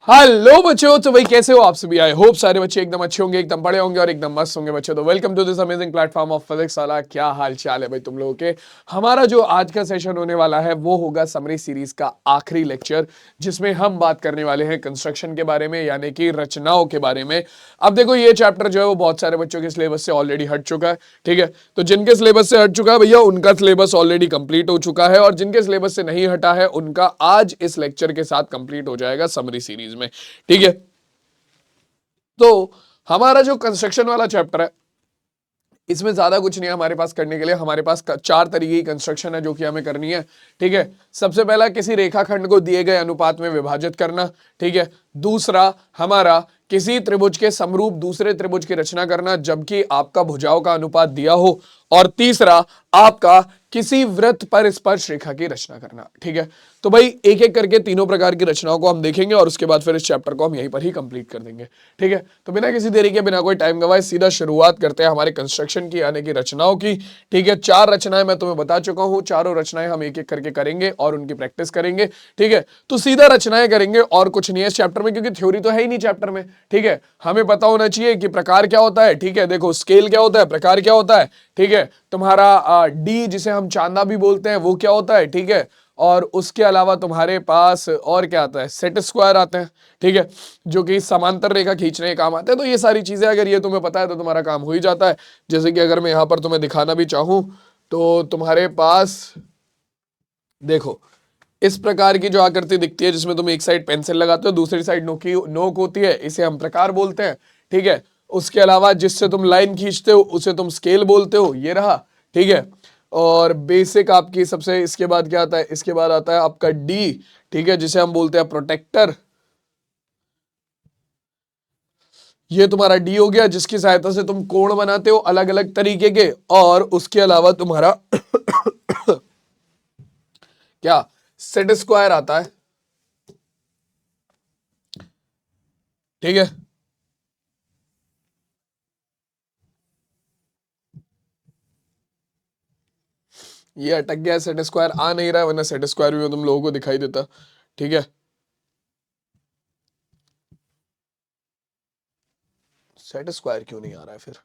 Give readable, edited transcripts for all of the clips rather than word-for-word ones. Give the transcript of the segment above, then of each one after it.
Hello बच्चों, तो भाई कैसे हो आप सभी। आई होप सारे बच्चे एकदम अच्छे होंगे, एकदम बड़े होंगे और एकदम मस्त होंगे बच्चों। तो welcome to this amazing platform of physics वाला। क्या हाल चाल है भाई तुम लोगों के। हमारा जो आज का सेशन होने वाला है वो होगा समरी सीरीज का आखिरी लेक्चर, जिसमें हम बात करने वाले हैं कंस्ट्रक्शन के बारे में, यानी कि रचनाओं के बारे में। अब देखो ये चैप्टर जो है वो बहुत सारे बच्चों के सिलेबस से ऑलरेडी हट चुका है, ठीक है। तो जिनके सिलेबस से हट चुका है भैया, उनका सिलेबस ऑलरेडी कंप्लीट हो चुका है, और जिनके सिलेबस से नहीं हटा है उनका आज इस लेक्चर के साथ कंप्लीट हो जाएगा समरी सीरीज में, ठीक है। तो हमारा जो कंस्ट्रक्शन वाला चैप्टर है, इसमें ज्यादा कुछ नहीं है हमारे पास करने के लिए। हमारे पास चार तरीके की कंस्ट्रक्शन है जो कि हमें करनी है, ठीक है। सबसे पहला, किसी रेखाखंड को दिए गए अनुपात में विभाजित करना, ठीक है। दूसरा हमारा, किसी त्रिभुज के समरूप दूसरे त्रिभुज की रचना करना जबकि आपका भुजाओं का अनुपात दिया हो। और तीसरा आपका, किसी वृत्त पर स्पर्श रेखा की रचना करना, ठीक है। तो भाई एक एक करके तीनों प्रकार की रचनाओं को हम देखेंगे और उसके बाद फिर इस चैप्टर को हम यहीं पर ही कंप्लीट कर देंगे, ठीक है। तो बिना किसी देरी के, बिना कोई टाइम गवाए सीधा शुरुआत करते हैं हमारे कंस्ट्रक्शन की, यानी कि रचनाओं की, ठीक है। चार रचनाएं मैं तुम्हें बता चुका हूं, चारों रचनाएं हम एक एक करके करेंगे और उनकी प्रैक्टिस करेंगे, ठीक है। तो सीधा रचनाएं करेंगे और कुछ नहीं है इस चैप्टर में, क्योंकि थ्योरी तो है ही नहीं चैप्टर में, ठीक है। हमें पता होना चाहिए कि प्रकार क्या होता है, ठीक है। देखो स्केल क्या होता है, प्रकार क्या होता है, ठीक है। तुम्हारा डी जिसे हम चांदा भी बोलते हैं वो क्या होता है, ठीक है। और उसके अलावा तुम्हारे पास और क्या आता है, सेट स्क्वायर आते हैं, ठीक है, जो कि समांतर रेखा खींचने के काम आते हैं। तो ये सारी चीजें अगर ये तुम्हें पता है तो तुम्हारा काम हो ही जाता है। जैसे कि अगर मैं यहां पर तुम्हें दिखाना भी चाहूं तो तुम्हारे पास देखो इस प्रकार की जो आकृति दिखती है, जिसमें तुम एक साइड पेंसिल लगाते हो, दूसरी साइड नोक होती है, इसे हम प्रकार बोलते हैं, ठीक है। उसके अलावा जिससे तुम लाइन खींचते हो उसे तुम स्केल बोलते हो, ये रहा, ठीक है। और बेसिक आपकी सबसे, इसके बाद क्या आता है, इसके बाद आता है आपका डी, ठीक है, जिसे हम बोलते हैं प्रोटेक्टर। ये तुम्हारा डी हो गया, जिसकी सहायता से तुम कोण बनाते हो अलग अलग तरीके के। और उसके अलावा तुम्हारा क्या, सेट स्क्वायर आता है, ठीक है। ये अटक गया, सेट स्क्वायर आ नहीं रहा है, वरना सेट स्क्वायर भी तुम लोगों को दिखाई देता, ठीक है। सेट स्क्वायर क्यों नहीं आ रहा है फिर,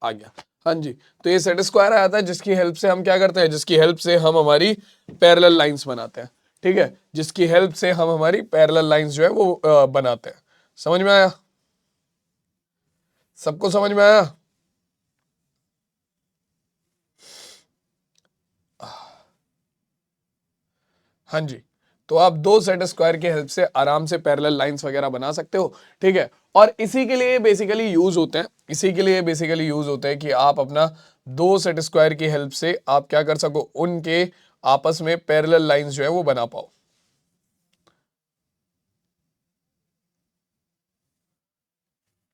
आ गया, हाँ जी। तो ये सेट स्क्वायर आया था, जिसकी हेल्प से हम क्या करते हैं, जिसकी हेल्प से हम हमारी पैरेलल लाइंस बनाते हैं, ठीक है। जिसकी हेल्प से हम हमारी पैरेलल लाइंस जो है वो बनाते हैं। समझ में आया, सबको समझ में आया। हाँ जी। तो आप दो सेट स्क्वायर की हेल्प से आराम से पैरेलल लाइंस वगैरह बना सकते हो, ठीक है। और इसी के लिए बेसिकली यूज होते हैं, इसी के लिए बेसिकली यूज होते हैं कि आप अपना दो सेट स्क्वायर की हेल्प से आप क्या कर सको, उनके आपस में पैरेलल लाइंस जो है वो बना पाओ,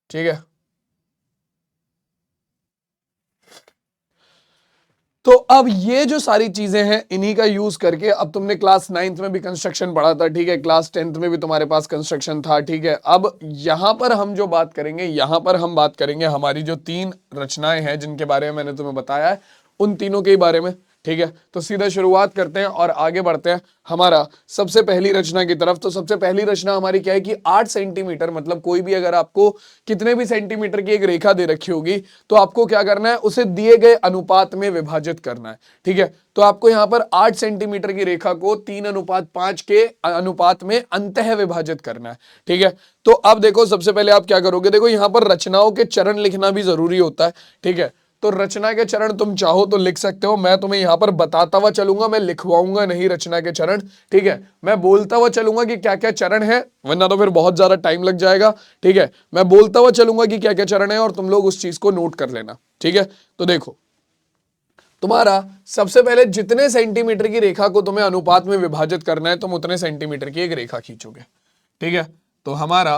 ठीक है। तो अब ये जो सारी चीजें हैं, इन्हीं का यूज करके, अब तुमने क्लास नाइन्थ में भी कंस्ट्रक्शन पढ़ा था, ठीक है, क्लास टेंथ में भी तुम्हारे पास कंस्ट्रक्शन था, ठीक है। अब यहां पर हम जो बात करेंगे, यहां पर हम बात करेंगे हमारी जो तीन रचनाएं हैं जिनके बारे में मैंने तुम्हें बताया है, उन तीनों के ही बारे में, ठीक है। तो सीधा शुरुआत करते हैं और आगे बढ़ते हैं हमारा सबसे पहली रचना की तरफ। तो सबसे पहली रचना हमारी क्या है कि 8 सेंटीमीटर, मतलब कोई भी अगर आपको कितने भी सेंटीमीटर की एक रेखा दे रखी होगी, तो आपको क्या करना है, उसे दिए गए अनुपात में विभाजित करना है, ठीक है। तो आपको यहां पर 8 सेंटीमीटर की रेखा को 3:5 के अनुपात में अंतः विभाजित करना है, ठीक है। तो अब देखो सबसे पहले आप क्या करोगे, देखो यहां पर रचनाओं के चरण लिखना भी जरूरी होता है, ठीक है। तो रचना के चरण तुम चाहो तो लिख सकते हो, मैं तुम्हें यहां पर बताता हुआ चलूंगा, मैं लिखवाऊंगा नहीं रचना के चरण, ठीक है। मैं बोलता हुआ चलूंगा कि क्या क्या चरण है, वरना तो फिर बहुत ज्यादा टाइम लग जाएगा, ठीक है। मैं बोलता हुआ चलूंगा कि क्या क्या चरण है और तुम लोग उस चीज को नोट कर लेना, ठीक है। तो देखो तुम्हारा सबसे पहले जितने सेंटीमीटर की रेखा को तुम्हें अनुपात में विभाजित करना है, तुम उतने सेंटीमीटर की एक रेखा खींचोगे, ठीक है। तो हमारा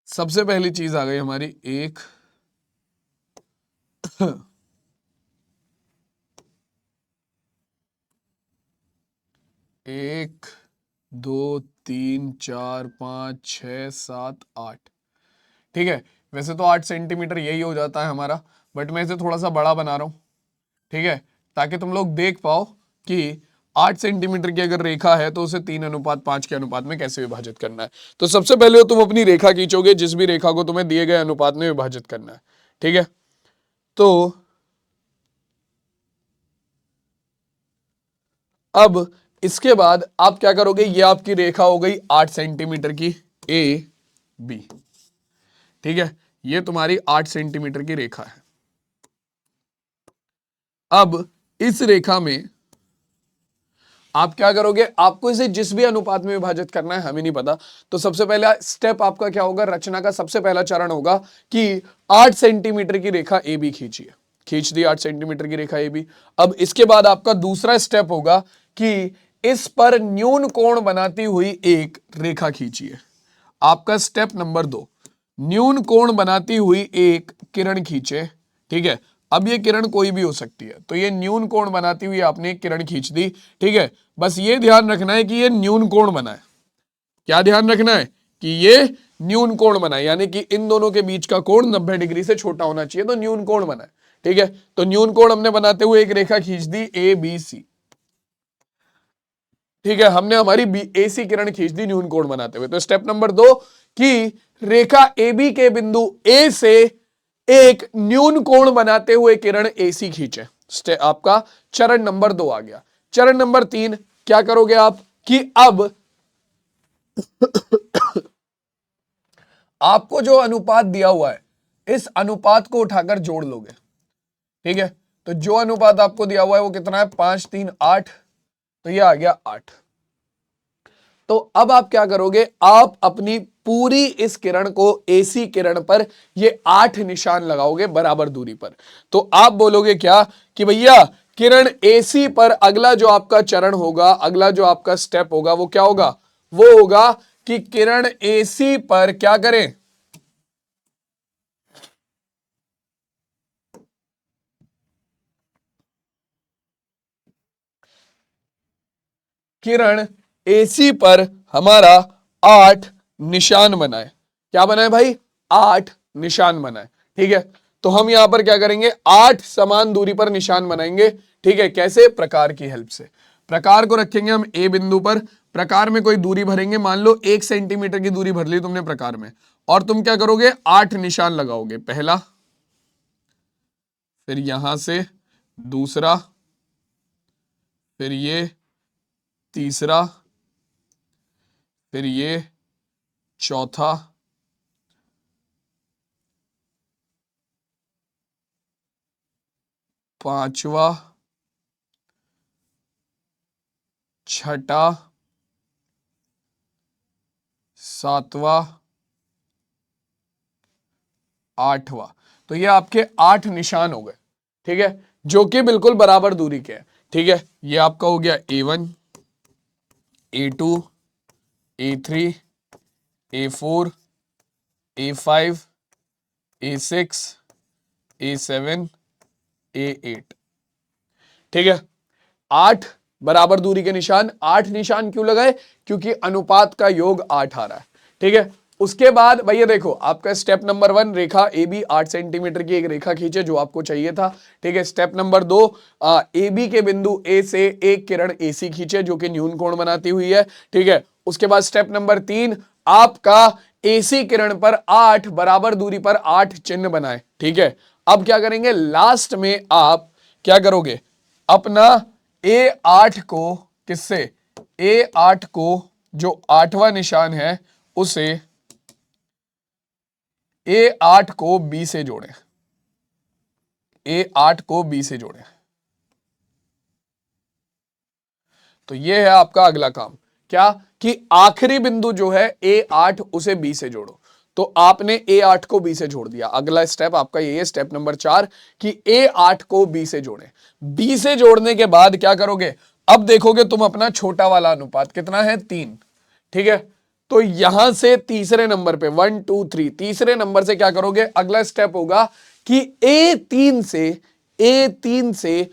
सबसे पहली चीज आ गई हमारी, एक एक 2 3 4 5 6 7 8। ठीक है, वैसे तो 8 सेंटीमीटर यही हो जाता है हमारा, बट मैं इसे थोड़ा सा बड़ा बना रहा हूं। ठीक है, ताकि तुम लोग देख पाओ कि 8 सेंटीमीटर की अगर रेखा है तो उसे 3:5 के अनुपात में कैसे विभाजित करना है। तो सबसे पहले तुम अपनी रेखा खींचोगे, जिस भी रेखा को तुम्हें दिए गए अनुपात में विभाजित करना है। ठीक है, तो अब इसके बाद आप क्या करोगे, ये आपकी रेखा हो गई 8 सेंटीमीटर की ए बी। ठीक है, ये तुम्हारी 8 सेंटीमीटर की रेखा है। अब इस रेखा में आप क्या करोगे, आपको इसे जिस भी अनुपात में विभाजित करना है हमें नहीं पता। तो सबसे पहला स्टेप आपका क्या होगा, रचना का सबसे पहला चरण होगा कि 8 सेंटीमीटर की रेखा ए बी खींचिए। खींच दी 8 सेंटीमीटर की रेखा ए बी। अब इसके बाद आपका दूसरा स्टेप होगा कि इस पर न्यून कोण बनाती हुई एक रेखा खींचिए। आपका स्टेप नंबर 2, न्यून कोण बनाती हुई एक किरण खींचे। ठीक है, अब ये किरण कोई भी हो सकती है, तो ये न्यून कोण बनाती हुई आपने एक किरण खींच दी। ठीक है, बस ये ध्यान रखना है कि ये न्यून कोण बना है। क्या ध्यान रखना है कि ये न्यून कोण बना है, यानी कि इन दोनों के बीच का कोण 90 डिग्री से छोटा होना चाहिए, तो न्यून कोण बना है। ठीक है, तो न्यून कोण हमने बनाते हुए एक रेखा खींच दी ए बी सी। ठीक है, हमने हमारी ए सी किरण खींच दी न्यून कोण बनाते हुए। तो स्टेप नंबर 2 कि रेखा ए बी के बिंदु ए से एक न्यून कोण बनाते हुए किरण ए सी खींचे। आपका चरण नंबर 2 आ गया। चरण नंबर 3 क्या करोगे आप कि अब आपको जो अनुपात दिया हुआ है, इस अनुपात को उठाकर जोड़ लोगे। ठीक है, तो जो अनुपात आपको दिया हुआ है वो कितना है, 5 3 8, तो ये आ गया 8। तो अब आप क्या करोगे, आप अपनी पूरी इस किरण को एसी किरण पर ये 8 निशान लगाओगे बराबर दूरी पर। तो आप बोलोगे क्या कि भैया किरण एसी पर अगला जो आपका चरण होगा, अगला जो आपका स्टेप होगा वो क्या होगा, वो होगा कि किरण एसी पर क्या करें, किरण एसी पर हमारा 8 निशान बनाए। क्या बनाए भाई, 8 निशान बनाए। ठीक है, तो हम यहां पर क्या करेंगे, 8 समान दूरी पर निशान बनाएंगे। ठीक है, कैसे, प्रकार की हेल्प से। प्रकार को रखेंगे हम ए बिंदु पर, प्रकार में कोई दूरी भरेंगे, मान लो 1 सेंटीमीटर की दूरी भर ली तुमने प्रकार में, और तुम क्या करोगे, 8 निशान लगाओगे। पहला, फिर यहां से दूसरा, फिर ये तीसरा, फिर ये चौथा, पांचवा, छठा, सातवां, आठवां। तो ये आपके 8 निशान हो गए। ठीक है, जो कि बिल्कुल बराबर दूरी के हैं। ठीक है, ये आपका हो गया A1, A2, A3, A4, A5, A6, A7, A8। ठीक है, 8 बराबर दूरी के निशान। 8 निशान क्यों लगाए, क्योंकि अनुपात का योग 8 आ रहा है। ठीक है, उसके बाद भैया देखो आपका स्टेप नंबर 1, रेखा ए बी 8 सेंटीमीटर की एक रेखा खींचे जो आपको चाहिए था। ठीक है, स्टेप नंबर 2, ए बी के बिंदु ए से एक किरण ए सी खींचे जो कि न्यून कोण बनाती हुई है। ठीक है, उसके बाद स्टेप नंबर 3, आपका एसी किरण पर 8 बराबर दूरी पर 8 चिन्ह बनाए। ठीक है, अब क्या करेंगे, लास्ट में आप क्या करोगे, अपना A8 को किससे, A8 को जो 8वां निशान है उसे A8 को B से जोड़ें। A8 को B से जोड़ें। तो ये है आपका अगला काम, क्या कि आखिरी बिंदु जो है A8 उसे B से जोड़ो। तो आपने A8 को B से जोड़ दिया। अगला स्टेप आपका ये है, स्टेप नंबर 4 कि A8 को B से जोड़ें। B से जोड़ने के बाद क्या करोगे, अब देखोगे तुम अपना छोटा वाला अनुपात कितना है, 3। ठीक है, तो यहां से तीसरे नंबर पे 1 2 3, तीसरे नंबर से क्या करोगे, अगला स्टेप होगा कि A3 से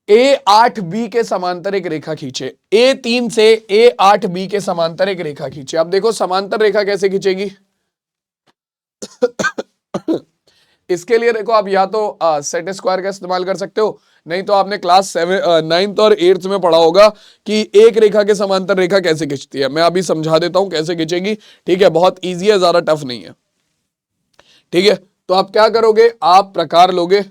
A8B के समांतर एक रेखा खींचे। A3 से A8B के समांतर एक रेखा खींचे। अब देखो समांतर रेखा कैसे खींचेगी। इसके लिए देखो आप या तो सेट स्क्वायर का इस्तेमाल कर सकते हो, नहीं तो आपने क्लास 9th और 8th में पढ़ा होगा कि एक रेखा के समांतर रेखा कैसे खींचती है। मैं अभी समझा देता हूं कैसे खींचेगी, ठीक है। बहुत इजी है, ज्यादा टफ नहीं है, ठीक है। तो आप क्या करोगे, आप प्रकार लोगे,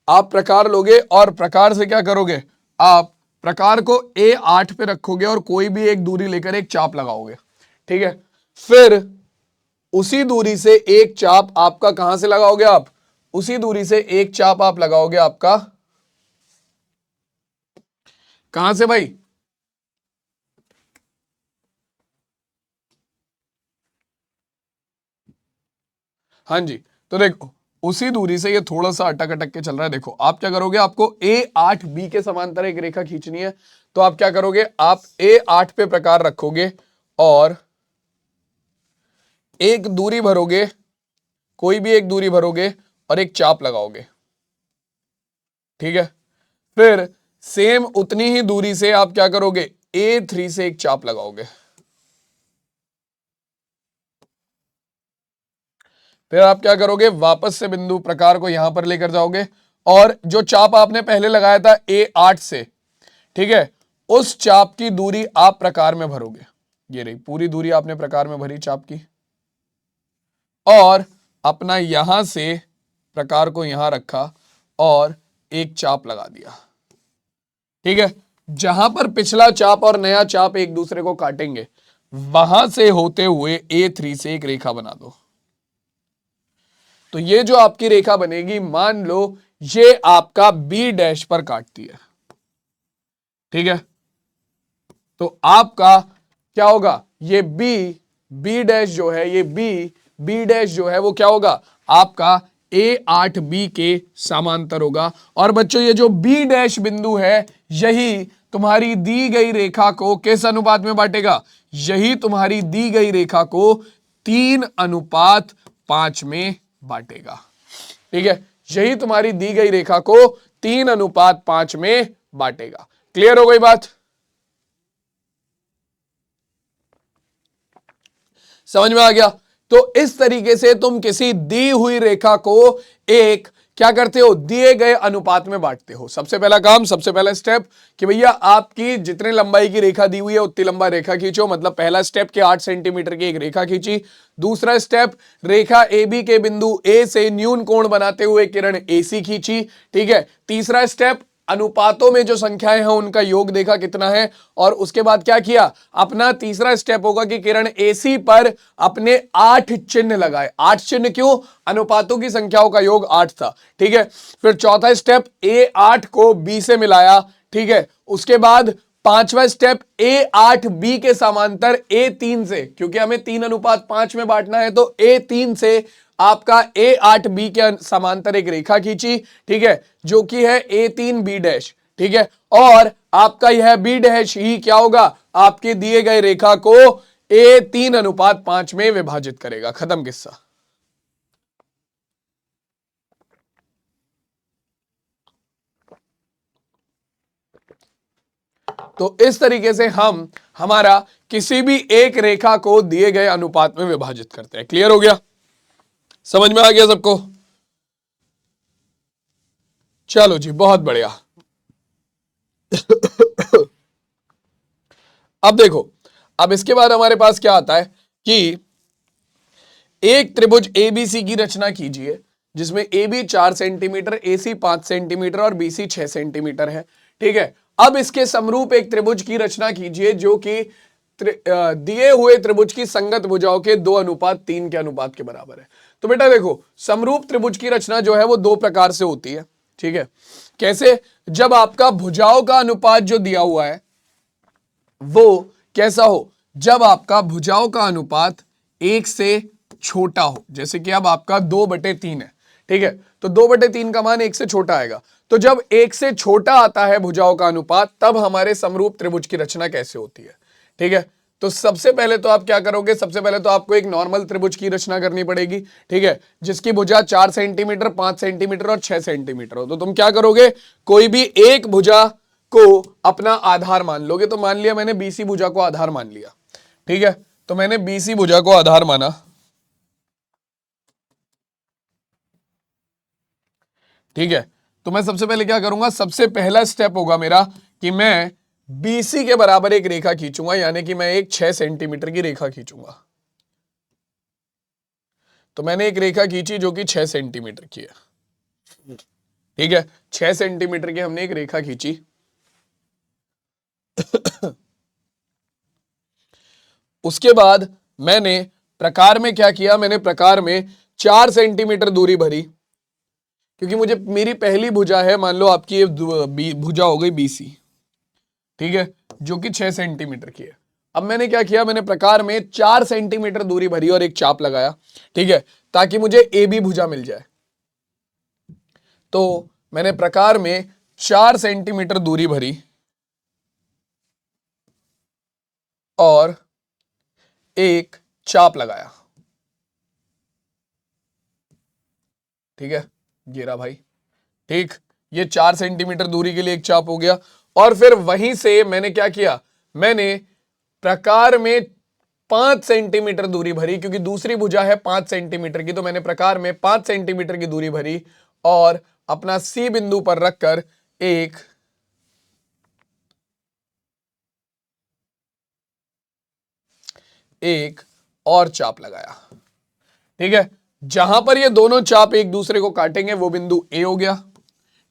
आप प्रकार लोगे और प्रकार से क्या करोगे, आप प्रकार को A8 पे रखोगे और कोई भी एक दूरी लेकर एक चाप लगाओगे, ठीक है। फिर उसी दूरी से एक चाप आपका कहां से लगाओगे, आप उसी दूरी से एक चाप आप लगाओगे आपका कहां से भाई, हाँ जी। तो देखो उसी दूरी से, ये थोड़ा सा अटक अटक के चल रहा है, देखो आप क्या करोगे, आपको A8B के समांतर एक रेखा खींचनी है। तो आप क्या करोगे, आप A8 पे प्रकार रखोगे और एक दूरी भरोगे, कोई भी एक दूरी भरोगे और एक चाप लगाओगे, ठीक है। फिर सेम उतनी ही दूरी से आप क्या करोगे, A3 से एक चाप लगाओगे। फिर आप क्या करोगे, वापस से बिंदु प्रकार को यहां पर लेकर जाओगे और जो चाप आपने पहले लगाया था A8 से, ठीक है, उस चाप की दूरी आप प्रकार में भरोगे। ये रही पूरी दूरी आपने प्रकार में भरी चाप की, और अपना यहां से प्रकार को यहां रखा और एक चाप लगा दिया, ठीक है। जहां पर पिछला चाप और नया चाप एक दूसरे को काटेंगे, वहां से होते हुए A3 से एक रेखा बना दो। तो ये जो आपकी रेखा बनेगी, मान लो ये आपका B डैश पर काटती है, ठीक है। तो आपका क्या होगा, ये B डैश जो है, ये B डैश जो है वो क्या होगा, आपका A8B के समांतर होगा। और बच्चों ये जो B डैश बिंदु है, यही तुम्हारी दी गई रेखा को किस अनुपात में बांटेगा, यही तुम्हारी दी गई रेखा को 3:5 में बांटेगा, ठीक है। यही तुम्हारी दी गई रेखा को 3:5 में बांटेगा। क्लियर हो गई बात, समझ में आ गया। तो इस तरीके से तुम किसी दी हुई रेखा को एक क्या करते हो, दिए गए अनुपात में बांटते हो। सबसे पहला काम, सबसे पहला स्टेप कि भैया आपकी जितने लंबाई की रेखा दी हुई है उतनी लंबा रेखा खींचो। मतलब पहला स्टेप के 8 सेंटीमीटर की एक रेखा खींची। दूसरा स्टेप, रेखा ए बी के बिंदु ए से न्यून कोण बनाते हुए किरण AC खींची, ठीक है। तीसरा स्टेप, अनुपातों में जो संख्याएं हैं उनका योग देखा कितना है, और उसके बाद क्या किया, अपना तीसरा स्टेप होगा कि किरण AC पर अपने 8 चिन्ह लगाए। 8 चिन्ह क्यों, अनुपातों की संख्याओं का योग 8 था, ठीक है। फिर चौथा स्टेप, A8 को B से मिलाया, ठीक है। उसके बाद पांचवा स्टेप, A8B के समांतर A3 से, क्योंकि हमें 3:5 में बांटना है, तो A3 से आपका A8B के समांतर एक रेखा खींची, ठीक है, जो कि है A3B डैश, ठीक है। और आपका यह B डैश ही क्या होगा, आपके दिए गए रेखा को A3:5 में विभाजित करेगा। खत्म किस्सा। तो इस तरीके से हम हमारा किसी भी एक रेखा को दिए गए अनुपात में विभाजित करते हैं। क्लियर हो गया, समझ में आ गया सबको। चलो जी, बहुत बढ़िया। अब देखो, अब इसके बाद हमारे पास क्या आता है कि एक त्रिभुज ABC की रचना कीजिए, जिसमें AB 4 सेंटीमीटर, AC 5 सेंटीमीटर और BC 6 सेंटीमीटर है, ठीक है। अब इसके समरूप एक त्रिभुज की रचना कीजिए जो कि दिए हुए त्रिभुज की संगत भुजाओं के 2:3 के अनुपात के बराबर है। तो बेटा देखो, समरूप त्रिभुज की रचना जो है वो दो प्रकार से होती है, ठीक है। कैसे, जब आपका भुजाओं का अनुपात जो दिया हुआ है वो कैसा हो, जब आपका भुजाओं का अनुपात 1 से छोटा हो। जैसे कि अब आपका 2/3 है, ठीक है, तो 2/3 का मान 1 से छोटा आएगा। तो जब 1 से छोटा आता है भुजाओं का अनुपात, तब हमारे समरूप त्रिभुज की रचना कैसे होती है, ठीक है। तो सबसे पहले तो आप क्या करोगे, सबसे पहले तो आपको एक नॉर्मल त्रिभुज की रचना करनी पड़ेगी, ठीक है, जिसकी भुजा 4 सेंटीमीटर, 5 सेंटीमीटर और 6 सेंटीमीटर हो। तो तुम क्या करोगे, कोई भी एक भुजा को अपना आधार मान लोगे। तो मान लिया मैंने बीसी भुजा को आधार मान लिया, ठीक है, तो मैंने बीसी भुजा को आधार माना, ठीक है। तो मैं सबसे पहले क्या करूंगा, सबसे पहला स्टेप होगा मेरा कि मैं बीसी के बराबर एक रेखा खींचूंगा, यानी कि मैं एक 6 सेंटीमीटर की रेखा खींचूंगा। तो मैंने एक रेखा खींची जो कि 6 सेंटीमीटर की है, ठीक है, 6 सेंटीमीटर की हमने एक रेखा खींची। उसके बाद मैंने प्रकार में क्या किया, मैंने प्रकार में 4 सेंटीमीटर दूरी भरी, क्योंकि मुझे मेरी पहली भुजा है, मान लो आपकी ये भुजा हो गई बीसी, ठीक है, जो कि 6 सेंटीमीटर की है। अब मैंने क्या किया, मैंने प्रकार में 4 सेंटीमीटर दूरी भरी और एक चाप लगाया, ठीक है, ताकि मुझे ए बी भुजा मिल जाए। तो मैंने प्रकार में 4 सेंटीमीटर दूरी भरी और एक चाप लगाया, ठीक है, गिरा भाई, ठीक, ये 4 सेंटीमीटर दूरी के लिए एक चाप हो गया। और फिर वहीं से मैंने क्या किया, मैंने प्रकार में 5 सेंटीमीटर दूरी भरी, क्योंकि दूसरी भुजा है 5 सेंटीमीटर की, तो मैंने प्रकार में 5 सेंटीमीटर की दूरी भरी और अपना सी बिंदु पर रखकर एक और चाप लगाया, ठीक है। जहां पर ये दोनों चाप एक दूसरे को काटेंगे वो बिंदु ए हो गया,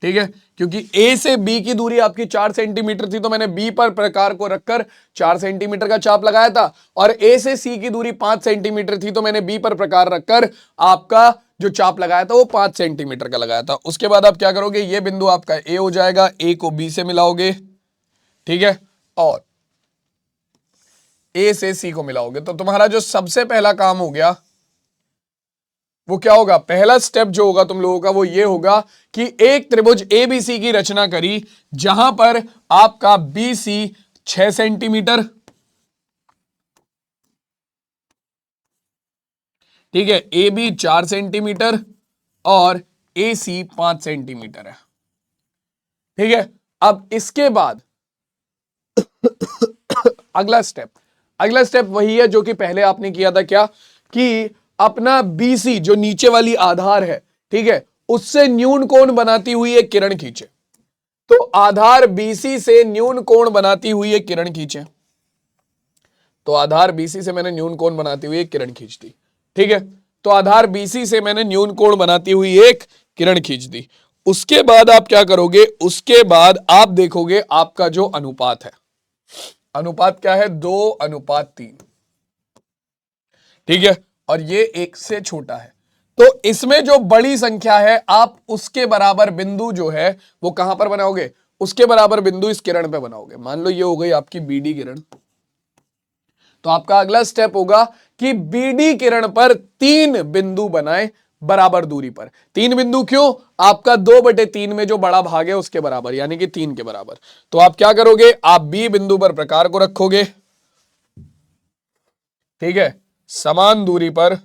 ठीक है, क्योंकि ए से बी की दूरी आपकी 4 सेंटीमीटर थी, तो मैंने बी पर प्रकार को रखकर 4 सेंटीमीटर का चाप लगाया था। और ए से सी की दूरी 5 सेंटीमीटर थी, तो मैंने बी पर प्रकार रखकर आपका जो चाप लगाया था वो 5 सेंटीमीटर का लगाया था। उसके बाद आप क्या करोगे, ये बिंदु आपका ए हो जाएगा, ए को बी से मिलाओगे, ठीक है, और ए से सी को मिलाओगे। तो तुम्हारा जो सबसे पहला काम हो गया वो क्या होगा, पहला स्टेप जो होगा तुम लोगों का वो ये होगा कि एक त्रिभुज एबीसी की रचना करी, जहां पर आपका बीसी 6 सेंटीमीटर, ठीक है, ए बी 4 सेंटीमीटर और ए सी 5 सेंटीमीटर है, ठीक है। अब इसके बाद अगला स्टेप वही है जो कि पहले आपने किया था, क्या कि अपना बीसी जो नीचे वाली आधार है, ठीक है, उससे न्यून कोण बनाती हुई एक किरण खींचे। तो आधार बीसी से न्यून कोण बनाती हुई एक किरण खींचे, तो आधार बीसी से मैंने न्यून कोण बनाती हुई एक किरण खींच दी, ठीक है। तो आधार बीसी से मैंने न्यून कोण बनाती हुई एक किरण खींच दी। उसके बाद आप क्या करोगे, उसके बाद आप देखोगे आपका जो अनुपात है, अनुपात क्या है, 2:3, ठीक है, और ये 1 से छोटा है। तो इसमें जो बड़ी संख्या है आप उसके बराबर बिंदु जो है वो कहां पर बनाओगे, उसके बराबर बिंदु इस किरण पे बनाओगे। मान लो ये हो गई आपकी बीडी किरण, तो आपका अगला स्टेप होगा कि बीडी किरण पर 3 बिंदु बनाए बराबर दूरी पर। 3 बिंदु क्यों, आपका 2/3 में जो बड़ा भाग है उसके बराबर, यानी कि 3 के बराबर। तो आप क्या करोगे, आप बी बिंदु पर प्रकार को रखोगे, ठीक है, समान दूरी पर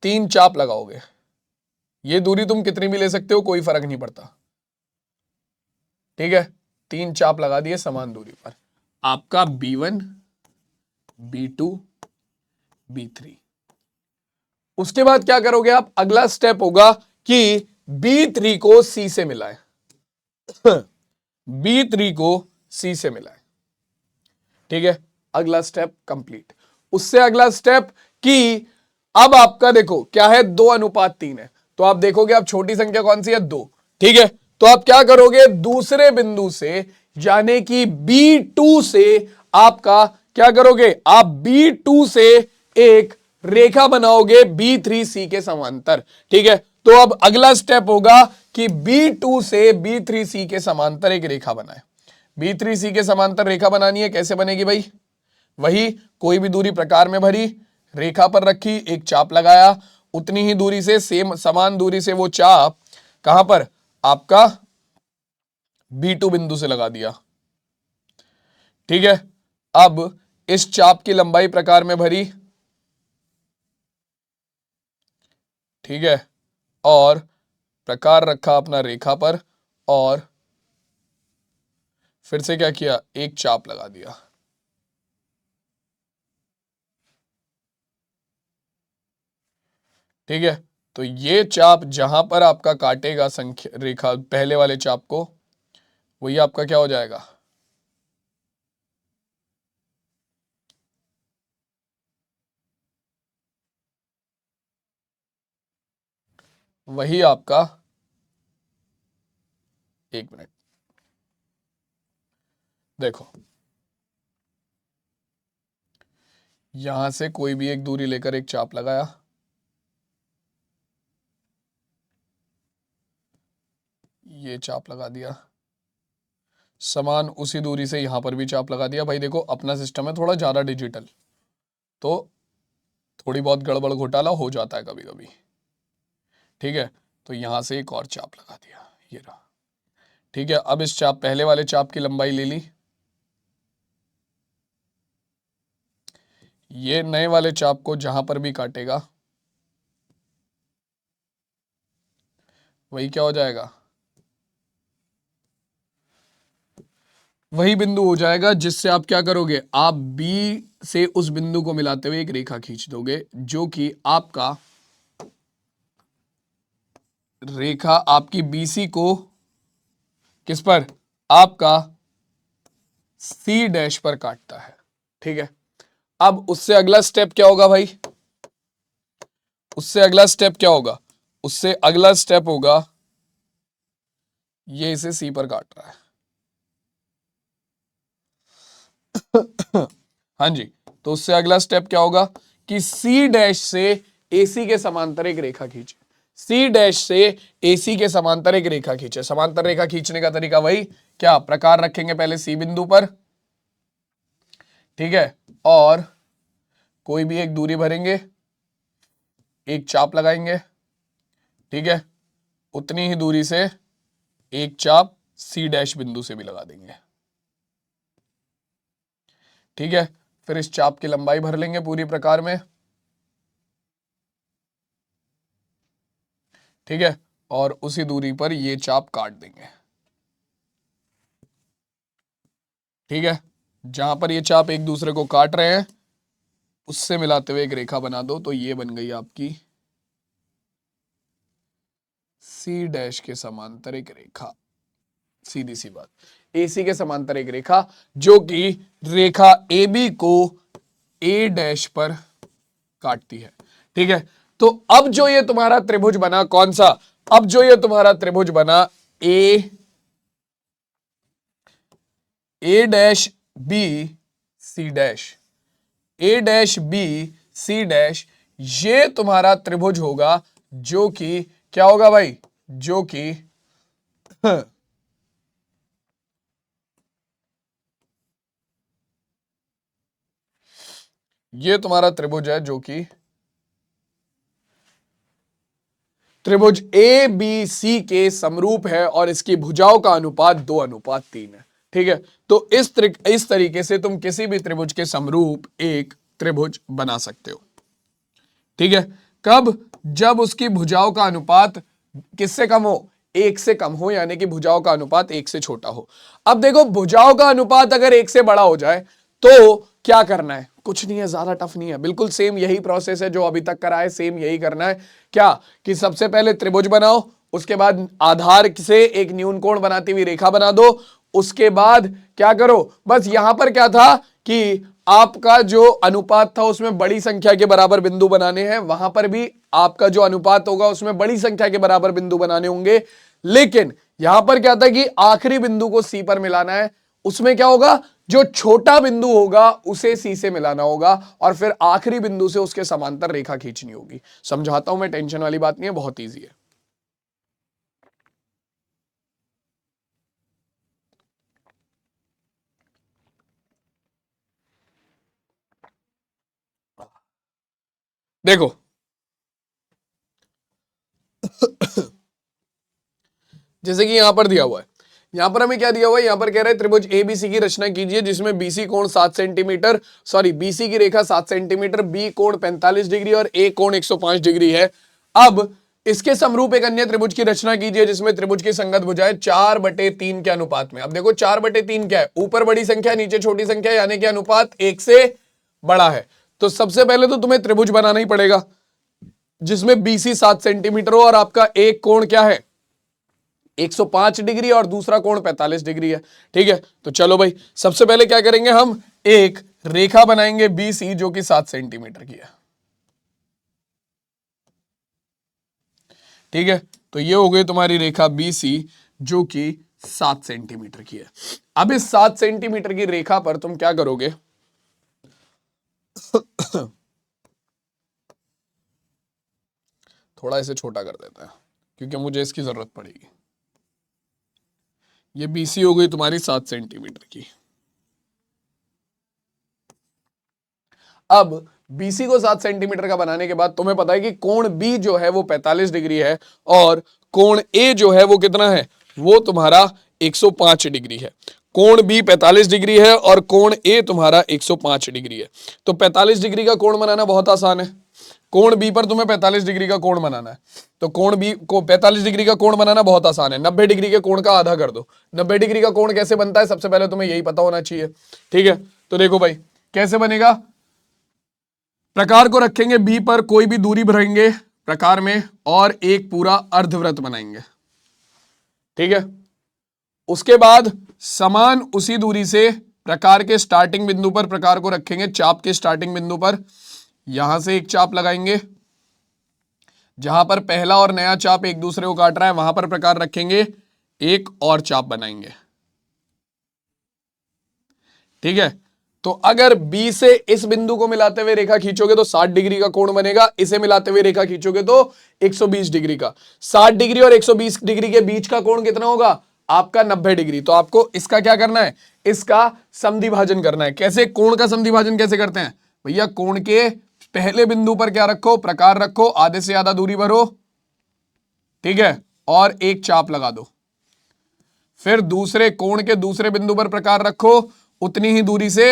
3 चाप लगाओगे। ये दूरी तुम कितनी भी ले सकते हो, कोई फर्क नहीं पड़ता, ठीक है। 3 चाप लगा दिए समान दूरी पर, आपका B1 B2 B3। उसके बाद क्या करोगे आप, अगला स्टेप होगा कि B3 को C से मिलाए, B3 को C से मिलाए, ठीक है, अगला स्टेप कंप्लीट। उससे अगला स्टेप कि अब आपका देखो क्या है, 2:3 है, तो आप देखोगे आप छोटी संख्या कौन सी है, 2, ठीक है। तो आप क्या करोगे, दूसरे बिंदु से यानी कि B2 से आपका क्या करोगे, आप B2 से एक रेखा बनाओगे B3C के समांतर, ठीक है। तो अब अगला स्टेप होगा कि B2 से B3C के समांतर एक रेखा बनाए। B3C के समांतर रेखा बनानी है, कैसे बनेगी भाई, वही कोई भी दूरी प्रकार में भरी, रेखा पर रखी, एक चाप लगाया, उतनी ही दूरी से समान दूरी से वो चाप कहां पर, आपका B2 बिंदु से लगा दिया। ठीक है, अब इस चाप की लंबाई प्रकार में भरी। ठीक है, और प्रकार रखा अपना रेखा पर, और फिर से क्या किया, एक चाप लगा दिया। ठीक है, तो ये चाप जहां पर आपका काटेगा संख्या रेखा पहले वाले चाप को, वही आपका क्या हो जाएगा, वही आपका, एक मिनट देखो, यहां से कोई भी एक दूरी लेकर एक चाप लगाया, ये चाप लगा दिया, समान उसी दूरी से यहां पर भी चाप लगा दिया। भाई देखो अपना सिस्टम है थोड़ा ज्यादा डिजिटल, तो थोड़ी बहुत गड़बड़ घोटाला हो जाता है कभी कभी। ठीक है, तो यहां से एक और चाप लगा दिया, ये रहा। ठीक है, अब इस चाप पहले वाले चाप की लंबाई ले ली, ये नए वाले चाप को जहां पर भी काटेगा वही क्या हो जाएगा, वही बिंदु हो जाएगा जिससे आप क्या करोगे, आप बी से उस बिंदु को मिलाते हुए एक रेखा खींच दोगे, जो कि आपका रेखा आपकी बीसी को किस पर, आपका सी डैश पर काटता है। ठीक है, अब उससे अगला स्टेप क्या होगा भाई, उससे अगला स्टेप क्या होगा, उससे अगला स्टेप होगा ये इसे सी पर काट रहा है। हाँ जी, तो उससे अगला स्टेप क्या होगा कि सी डैश से एसी के समांतर एक रेखा खींचे, सी डैश से एसी के समांतर एक रेखा खींचे। समांतर रेखा खींचने का तरीका वही, क्या प्रकार रखेंगे पहले सी बिंदु पर। ठीक है, और कोई भी एक दूरी भरेंगे, एक चाप लगाएंगे। ठीक है, उतनी ही दूरी से एक चाप सी डैश बिंदु से भी लगा देंगे। ठीक है, फिर इस चाप की लंबाई भर लेंगे पूरी प्रकार में। ठीक है, और उसी दूरी पर ये चाप काट देंगे। ठीक है, जहां पर ये चाप एक दूसरे को काट रहे हैं उससे मिलाते हुए एक रेखा बना दो, तो ये बन गई आपकी सी डैश के समांतर एक रेखा। सीधी सी बात, एसी के समांतर एक रेखा, जो कि रेखा ए बी को ए डैश पर काटती है। ठीक है, तो अब जो ये तुम्हारा त्रिभुज बना कौन सा, अब जो ये तुम्हारा त्रिभुज बना ए डैश बी सी डैश, ए डैश बी सी डैश, ये तुम्हारा त्रिभुज होगा, जो कि क्या होगा भाई, जो कि ये तुम्हारा त्रिभुज है, जो कि त्रिभुज ए बी सी के समरूप है, और इसकी भुजाओं का अनुपात 2:3 है। ठीक है, तो इस तरीके से तुम किसी भी त्रिभुज के समरूप एक त्रिभुज बना सकते हो। ठीक है, कब, जब उसकी भुजाओं का अनुपात किससे कम हो, एक से कम हो, यानी कि भुजाओं का अनुपात एक से छोटा हो। अब देखो भुजाओं का अनुपात अगर एक से बड़ा हो जाए तो क्या करना है, कुछ नहीं है, ज्यादा टफ नहीं है, बिल्कुल सेम यही प्रोसेस है जो अभी तक करा है, सेम यही करना है। क्या कि सबसे पहले त्रिभुज बनाओ, उसके बाद आधार से एक न्यून कोण बनाती हुई रेखा बना दो, उसके बाद क्या करो, बस यहां पर क्या था कि आपका जो अनुपात था उसमें बड़ी संख्या के बराबर बिंदु बनाने हैं, वहां पर भी आपका जो अनुपात होगा उसमें बड़ी संख्या के बराबर बिंदु बनाने होंगे। लेकिन यहां पर क्या था कि आखिरी बिंदु को सी पर मिलाना है, उसमें क्या होगा, जो छोटा बिंदु होगा उसे सी से मिलाना होगा, और फिर आखिरी बिंदु से उसके समांतर रेखा खींचनी होगी। समझाता हूं मैं, टेंशन वाली बात नहीं है, बहुत ईजी है। देखो जैसे कि यहां पर दिया हुआ है यहां पर हमें क्या दिया हुआ है, यहां पर कह रहे हैं त्रिभुज एबीसी की रचना कीजिए जिसमें बीसी कोण 7 सेंटीमीटर, सॉरी बीसी की रेखा 7 सेंटीमीटर, बी कोण 45 डिग्री और ए कोण 105 डिग्री है। अब इसके समरूप एक अन्य त्रिभुज की रचना कीजिए जिसमें त्रिभुज की संगत भुजाएं 4/3 के अनुपात में। अब देखो 4/3 क्या है, ऊपर बड़ी संख्या नीचे छोटी संख्या, यानी कि अनुपात 1 से बड़ा है। तो सबसे पहले तो तुम्हें त्रिभुज बनाना ही पड़ेगा जिसमें बीसी 7 सेंटीमीटर हो और आपका एक कोण क्या है 105 डिग्री और दूसरा कोण 45 डिग्री है। ठीक है, तो चलो भाई सबसे पहले क्या करेंगे, हम एक रेखा बनाएंगे बीसी जो कि 7 सेंटीमीटर की है। ठीक है, तो ये हो गई तुम्हारी रेखा बीसी जो कि 7 सेंटीमीटर की है। अब इस 7 सेंटीमीटर की रेखा पर तुम क्या करोगे थोड़ा इसे छोटा कर देता है क्योंकि मुझे इसकी जरूरत पड़ेगी। ये बीसी हो गई तुम्हारी 7 सेंटीमीटर की। अब बीसी को 7 सेंटीमीटर का बनाने के बाद तुम्हें पता है कि कोण बी जो है वो 45 डिग्री है और कोण ए जो है वो कितना है, वो तुम्हारा 105 डिग्री है। कोण बी 45 डिग्री है और कोण ए तुम्हारा 105 डिग्री है। तो 45 डिग्री का कोण बनाना बहुत आसान है। कोण बी पर तुम्हें 45 डिग्री का कोण बनाना है, तो कोण बी को 45 डिग्री का कोण बनाना बहुत आसान है। 90 डिग्री के कोण का आधा कर दो। 90 डिग्री का कोण कैसे बनता है, सबसे पहले तुम्हें यही पता होना चाहिए। ठीक है, तो देखो भाई कैसे बनेगा, प्रकार को रखेंगे बी पर, कोई भी दूरी भरेंगे प्रकार में और एक पूरा अर्धवृत्त बनाएंगे। ठीक है, उसके बाद समान उसी दूरी से प्रकार के स्टार्टिंग बिंदु पर प्रकार को रखेंगे, चाप के स्टार्टिंग बिंदु पर यहां से एक चाप लगाएंगे, जहां पर पहला और नया चाप एक दूसरे को काट रहा है वहां पर प्रकार रखेंगे, एक और चाप बनाएंगे। ठीक है, तो अगर B से इस बिंदु को मिलाते हुए रेखा खींचोगे तो 60 डिग्री का कोण बनेगा, इसे मिलाते हुए रेखा खींचोगे तो 120 डिग्री का। 60 डिग्री और 120 डिग्री के बीच का कोण कितना होगा आपका 90 डिग्री। तो आपको इसका क्या करना है, इसका समद्विभाजन करना है। कैसे, कोण का समद्विभाजन कैसे करते हैं भैया, कोण के पहले बिंदु पर क्या रखो, प्रकार रखो, आधे से ज्यादा दूरी भरो, ठीक है, और एक चाप लगा दो। फिर दूसरे कोण के दूसरे बिंदु पर प्रकार रखो, उतनी ही दूरी से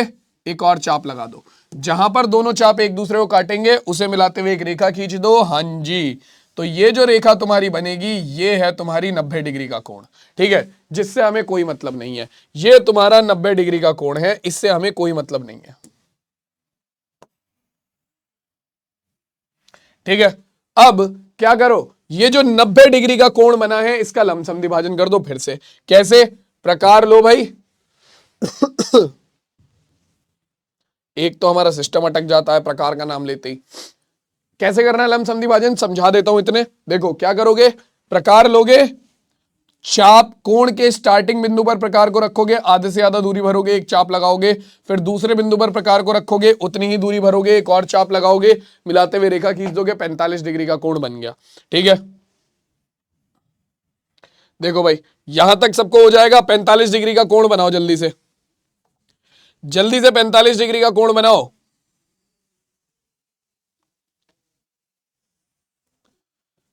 एक और चाप लगा दो। जहां पर दोनों चाप एक दूसरे को काटेंगे उसे मिलाते हुए एक रेखा खींच दो। हां जी, तो ये जो रेखा तुम्हारी बनेगी ये है तुम्हारी 90 डिग्री का कोण। ठीक है, जिससे हमें कोई मतलब नहीं है। ये तुम्हारा 90 डिग्री का कोण है, इससे हमें कोई मतलब नहीं है। ठीक है, अब क्या करो, ये जो 90 डिग्री का कोण बना है इसका लंब समद्विभाजन कर दो फिर से। कैसे, प्रकार लो भाई एक तो हमारा सिस्टम अटक जाता है प्रकार का नाम लेते ही। कैसे करना है लंब समद्विभाजन, समझा देता हूं इतने। देखो क्या करोगे, प्रकार लोगे, चाप कोण के स्टार्टिंग बिंदु पर प्रकार को रखोगे, आधे से ज्यादा दूरी भरोगे, एक चाप लगाओगे। फिर दूसरे बिंदु पर प्रकार को रखोगे, उतनी ही दूरी भरोगे, एक और चाप लगाओगे, मिलाते हुए रेखा खींच दोगे, 45 डिग्री का कोण बन गया। ठीक है, देखो भाई यहां तक सबको हो जाएगा। 45 डिग्री का कोण बनाओ जल्दी से, जल्दी से 45 डिग्री का कोण बनाओ।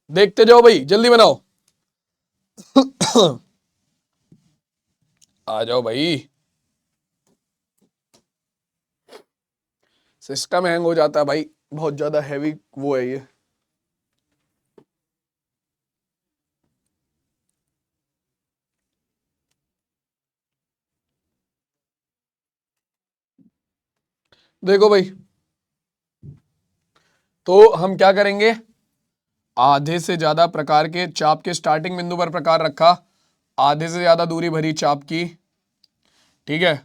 देखते जाओ भाई, जल्दी बनाओ आ जाओ भाई, सिस्टम हैंग हो जाता है भाई, बहुत ज्यादा हैवी वो है ये। देखो भाई, तो हम क्या करेंगे, आधे से ज्यादा प्रकार के चाप के स्टार्टिंग बिंदु पर प्रकार रखा, आधे से ज्यादा दूरी भरी चाप की, ठीक है,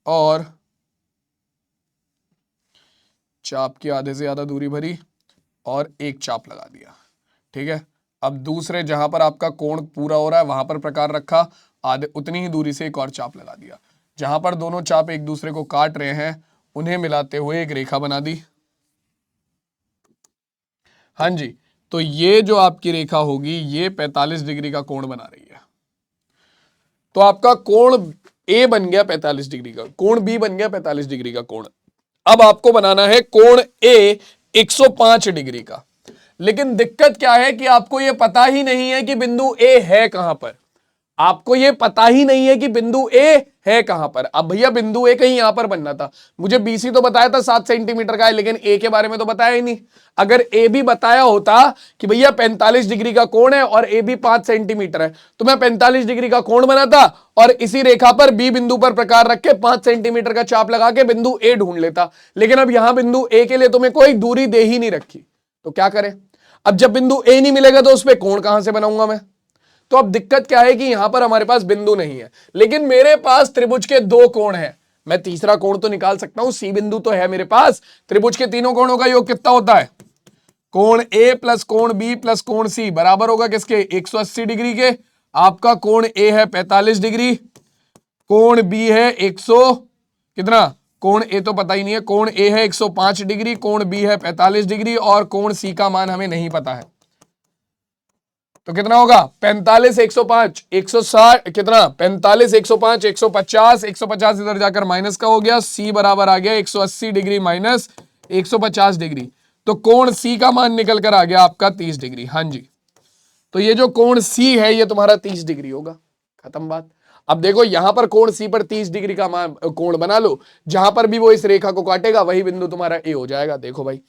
और चाप की आधे से ज्यादा दूरी भरी और एक चाप लगा दिया। ठीक है, अब दूसरे जहां पर आपका कोण पूरा हो रहा है वहां पर प्रकार रखा, आधे उतनी ही दूरी से एक और चाप लगा दिया। जहां पर दोनों चाप एक दूसरे को काट रहे हैं उन्हें मिलाते हुए एक रेखा बना दी। हाँ जी, तो ये जो आपकी रेखा होगी ये 45 डिग्री का कोण बना रही है। तो आपका कोण ए बन गया 45 डिग्री का, कोण बी बन गया 45 डिग्री का कोण। अब आपको बनाना है कोण ए 105 डिग्री का। लेकिन दिक्कत क्या है कि आपको यह पता ही नहीं है कि बिंदु ए है कहां पर। आपको ये पता ही नहीं है कि बिंदु ए है कहां पर। अब भैया बिंदु ए कहीं यहां पर बनना था, मुझे बीसी तो बताया था 7 सेंटीमीटर का है, लेकिन ए के बारे में तो बताया ही नहीं। अगर ए भी बताया होता कि भैया 45 डिग्री का कोण है और ए भी 5 सेंटीमीटर है, तो मैं 45 डिग्री का कोण बनाता और इसी रेखा पर बी बिंदु पर प्रकार रख के 5 सेंटीमीटर का चाप लगा के बिंदु ए ढूंढ लेता। लेकिन अब यहां बिंदु ए के लिए तुम्हें कोई दूरी दे ही नहीं रखी, तो क्या करें। अब जब बिंदु ए नहीं मिलेगा तो उस पर कोण कहां से बनाऊंगा मैं। तो अब दिक्कत क्या है कि यहां पर हमारे पास बिंदु नहीं है, लेकिन मेरे पास त्रिभुज के 2 कोण हैं। मैं तीसरा कोण तो निकाल सकता हूं, सी बिंदु तो है मेरे पास। त्रिभुज के तीनों कोणों का योग कितना होता है? कोण ए प्लस कोण बी प्लस कोण सी बराबर होगा किसके? 180 डिग्री के। आपका कोण ए है 45 डिग्री, कोण बी है 100 कितना, कोण ए तो पता ही नहीं है, कोण ए है 105 डिग्री, कोण बी है 45 डिग्री और कोण सी का मान हमें नहीं पता है। तो कितना होगा? 45 105 160 कितना, 45 105 150 150 इधर जाकर माइनस का हो गया, सी बराबर आ गया 180 डिग्री माइनस 150 डिग्री। तो कोण सी का मान निकल कर आ गया आपका 30 डिग्री। हाँ जी, तो ये जो कोण सी है ये तुम्हारा 30 डिग्री होगा। खत्म बात। अब देखो यहां पर कोण सी पर 30 डिग्री का मान कोण बना लो, जहां पर भी वो इस रेखा को काटेगा वही बिंदु तुम्हारा ए हो जाएगा। देखो भाई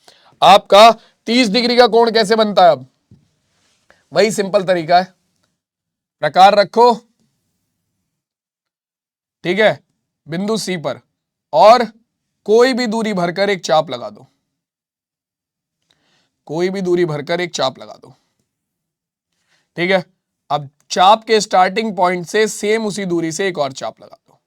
आपका 30 डिग्री का कोण कैसे बनता है? अब वही सिंपल तरीका है, प्रकार रखो, ठीक है, बिंदु सी पर और कोई भी दूरी भरकर एक चाप लगा दो, कोई भी दूरी भरकर एक चाप लगा दो, ठीक है। अब चाप के स्टार्टिंग पॉइंट से सेम उसी दूरी से एक और चाप लगा दो,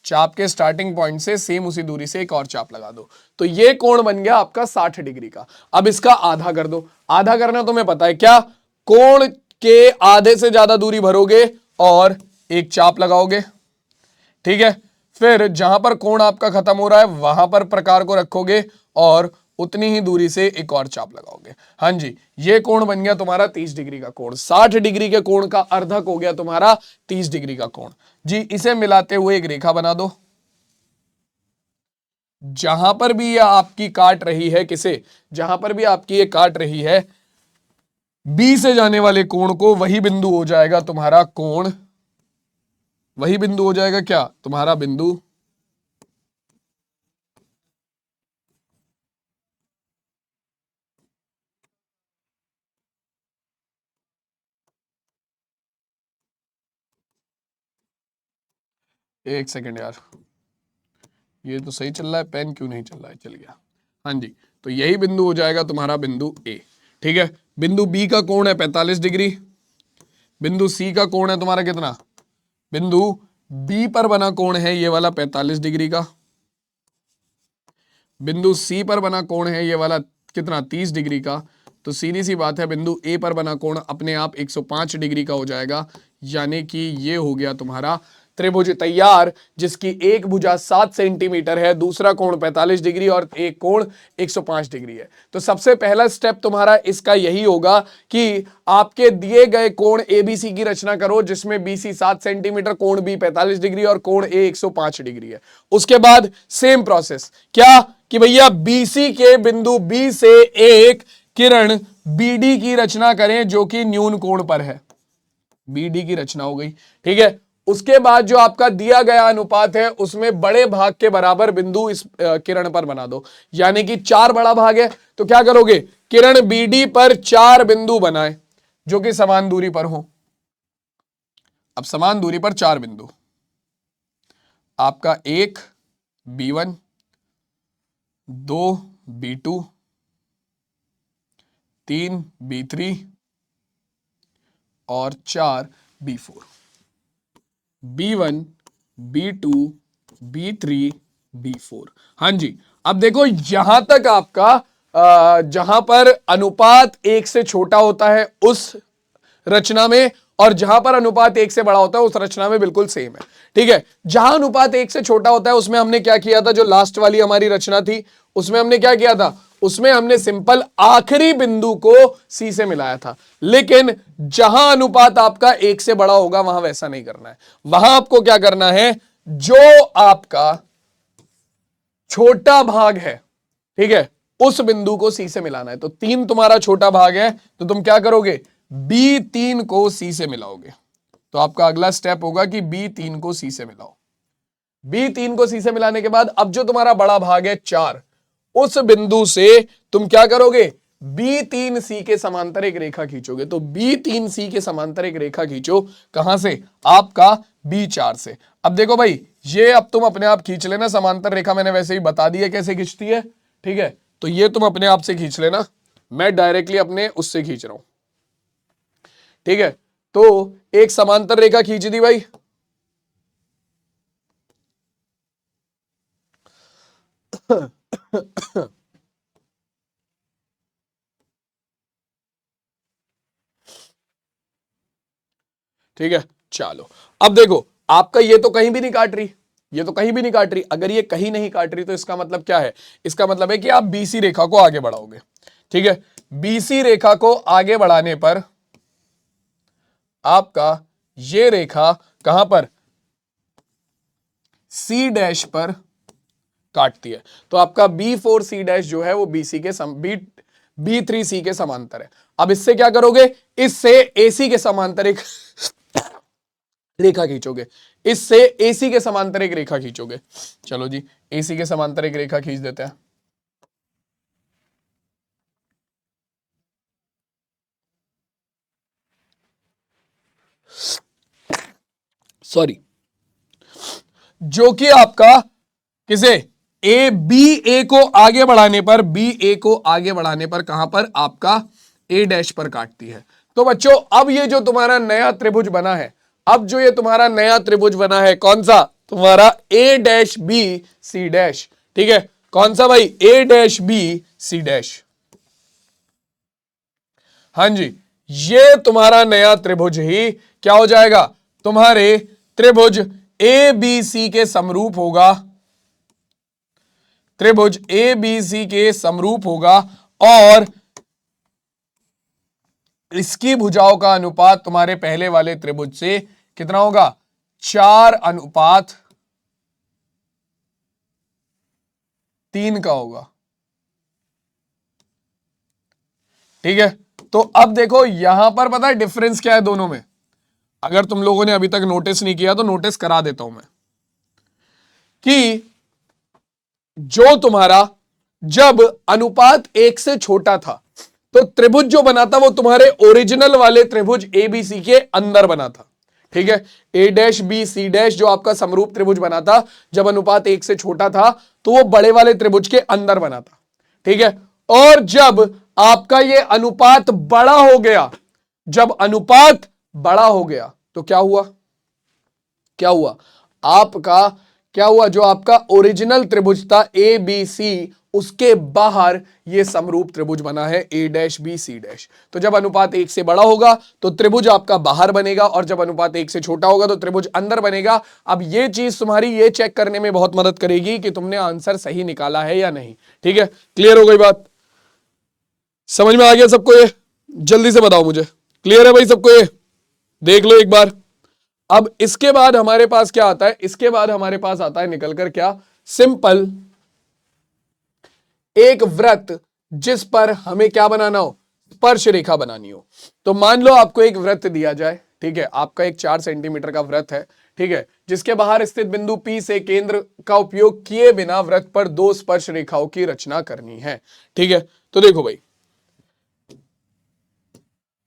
चाप के स्टार्टिंग पॉइंट से सेम उसी दूरी से एक और चाप लगा दो, तो ये कोण बन गया आपका 60 डिग्री का। अब इसका आधा कर दो। आधा करना तुम्हें पता है क्या? कोण के आधे से ज्यादा दूरी भरोगे और एक चाप लगाओगे, ठीक है। फिर जहां पर कोण आपका खत्म हो रहा है वहां पर प्रकार को रखोगे और उतनी ही दूरी से एक और चाप लगाओगे। हाँ जी, ये कोण बन गया तुम्हारा 30 डिग्री का कोण। 60 डिग्री के कोण का अर्धक हो गया तुम्हारा 30 डिग्री का कोण। जी, इसे मिलाते हुए एक रेखा बना दो। जहां पर भी ये आपकी काट रही है, किसे? जहां पर भी आपकी ये काट रही है बी से जाने वाले कोण को, वही बिंदु हो जाएगा तुम्हारा कोण, वही बिंदु हो जाएगा क्या? तुम्हारा बिंदु एक सेकेंड यार, ये तो सही चल रहा है, पेन क्यों नहीं चल रहा है? चल गया। हाँ जी, तो यही बिंदु हो जाएगा तुम्हारा बिंदु ए, ठीक है। बिंदु बी का कोण है 45 डिग्री, बिंदु सी का कोण है तुम्हारा कितना? बिंदु बी पर बना कोण है ये वाला 45 डिग्री का, बिंदु सी पर बना कोण है ये वाला कितना? 30 डिग्री का। तो सीधी सी बात है बिंदु ए पर बना कोण अपने आप 105 डिग्री का हो जाएगा, यानी कि ये हो गया तुम्हारा त्रिभुज तैयार, जिसकी एक भुजा 7 सेंटीमीटर है, दूसरा कोण 45 डिग्री और एक कोण 105 डिग्री है। तो सबसे पहला स्टेप तुम्हारा इसका यही होगा कि आपके दिए गए कोण एबीसी की रचना करो, जिसमें बीसी 7 सेंटीमीटर, कोण बी 45 डिग्री और कोण ए 105 डिग्री है। उसके बाद सेम प्रोसेस, क्या कि भैया बीसी के बिंदु बी से एक किरण बीडी की रचना करें जो कि न्यून कोण पर है। बीडी की रचना हो गई, ठीक है। उसके बाद जो आपका दिया गया अनुपात है उसमें बड़े भाग के बराबर बिंदु इस किरण पर बना दो, यानी कि 4 बड़ा भाग है तो क्या करोगे? किरण बीडी पर 4 बिंदु बनाए जो कि समान दूरी पर हो। अब समान दूरी पर 4 बिंदु, आपका 1 B1, 2 B2, 3 B3 और 4 B4। B1, B2, B3, B4। हाँ जी, अब देखो यहां तक आपका जहां पर अनुपात 1 से छोटा होता है उस रचना में और जहां पर अनुपात 1 से बड़ा होता है उस रचना में बिल्कुल सेम है, ठीक है। जहां अनुपात 1 से छोटा होता है उसमें हमने क्या किया था? जो लास्ट वाली हमारी रचना थी उसमें हमने क्या किया था? उसमें हमने सिंपल आखिरी बिंदु को सी से मिलाया था। लेकिन जहां अनुपात आपका 1 से बड़ा होगा वहां वैसा नहीं करना है। वहां आपको क्या करना है? जो आपका छोटा भाग है, ठीक है, उस बिंदु को सी से मिलाना है। तो 3 तुम्हारा छोटा भाग है तो तुम क्या करोगे? B3 को सी से मिलाओगे। तो आपका अगला स्टेप होगा कि B3 को C से मिलाओ। B3 को C से मिलाने के बाद अब जो तुम्हारा बड़ा भाग है 4, उस बिंदु से तुम क्या करोगे, B3C के समांतर एक रेखा खींचोगे। तो B3C के समांतर एक रेखा खींचो, कहां से, आपका B4 से। अब देखो भाई, ये अब तुम अपने आप खींच लेना, समांतर रेखा मैंने वैसे ही बता दी है कैसे खींचती है, ठीक है। तो ये तुम अपने आप से खींच लेना, मैं डायरेक्टली अपने उससे खींच रहा हूं, ठीक है। तो एक समांतर रेखा खींच दी भाई, ठीक है। चलो अब देखो, आपका ये तो कहीं भी नहीं काट रही, ये तो कहीं भी नहीं काट रही। अगर ये कहीं नहीं काट रही तो इसका मतलब क्या है, इसका मतलब है कि आप बीसी रेखा को आगे बढ़ाओगे, ठीक है। बीसी रेखा को आगे बढ़ाने पर आपका ये रेखा कहां पर, सी डैश पर काटती है। तो आपका B4C' जो है वो BC के B3C के समांतर है। अब इससे क्या करोगे, इससे AC के समांतर एक रेखा खींचोगे, इससे AC के समांतर एक रेखा खींचोगे। चलो जी, AC के समांतर एक रेखा खींच देते हैं। सॉरी, जो कि आपका किसे, ए को आगे बढ़ाने पर, BA को आगे बढ़ाने पर कहां पर, आपका A' पर काटती है। तो बच्चों अब ये जो तुम्हारा नया त्रिभुज बना है, अब जो ये तुम्हारा नया त्रिभुज बना है, कौन सा, तुम्हारा A', B, C', ठीक है। कौन सा भाई, A', B, C'। हाँ जी, ये तुम्हारा नया त्रिभुज ही क्या हो जाएगा, तुम्हारे त्रिभुज ABC के समरूप होगा, त्रिभुज ABC के समरूप होगा। और इसकी भुजाओं का अनुपात तुम्हारे पहले वाले त्रिभुज से कितना होगा, 4:3 का होगा, ठीक है। तो अब देखो यहां पर पता है डिफरेंस क्या है दोनों में, अगर तुम लोगों ने अभी तक नोटिस नहीं किया तो नोटिस करा देता हूं मैं, कि जो तुम्हारा जब अनुपात 1 से छोटा था तो त्रिभुज जो बना था वो तुम्हारे ओरिजिनल वाले त्रिभुज ABC के अंदर बना था, ठीक है। A', B, C' जो आपका समरूप त्रिभुज बना था जब अनुपात 1 से छोटा था तो वो बड़े वाले त्रिभुज के अंदर बना था, ठीक है। और जब आपका ये अनुपात बड़ा हो गया, जब अनुपात बड़ा हो गया तो क्या हुआ, क्या हुआ आपका, क्या हुआ, जो आपका ओरिजिनल त्रिभुज था ABC, उसके बाहर ये समरूप त्रिभुज बना है A', B, C'। तो जब अनुपात 1 से बड़ा होगा तो त्रिभुज आपका बाहर बनेगा, और जब अनुपात 1 से छोटा होगा तो त्रिभुज अंदर बनेगा। अब ये चीज तुम्हारी ये चेक करने में बहुत मदद करेगी कि तुमने आंसर सही निकाला है या नहीं, ठीक है। क्लियर हो गई बात, समझ में आ गया सबको, ये जल्दी से बताओ मुझे, क्लियर है भाई सबको, ये देख लो एक बार। अब इसके बाद हमारे पास क्या आता है, इसके बाद हमारे पास आता है निकलकर क्या, सिंपल एक वृत्त जिस पर हमें क्या बनाना हो, स्पर्श रेखा बनानी हो। तो मान लो आपको एक वृत्त दिया जाए, ठीक है, आपका एक 4 सेंटीमीटर का वृत्त है, ठीक है, जिसके बाहर स्थित बिंदु P से केंद्र का उपयोग किए बिना वृत्त पर 2 स्पर्श रेखाओं की रचना करनी है, ठीक है। तो देखो भाई,